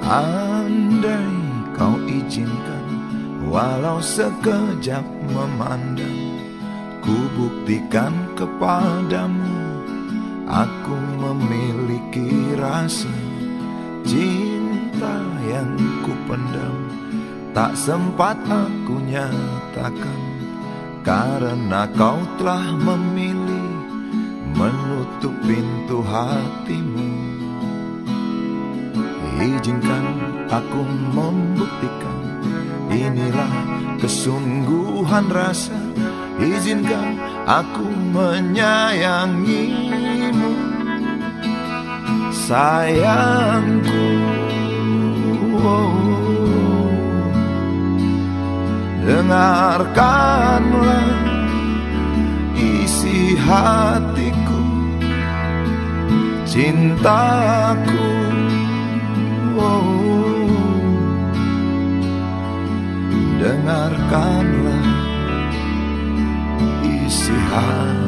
Andai kau izinkan, walau sekejap memandang, ku buktikan kepadamu, aku memiliki rasa cinta yang ku pendam. Tak sempat aku nyatakan, karena kau telah memilih menutup pintu hatimu. Izinkan aku membuktikan, inilah kesungguhan rasa. Izinkan aku menyayangimu, sayangku. Dengarkanlah isi hatiku, cintaku. Dengarkanlah isi hatiku.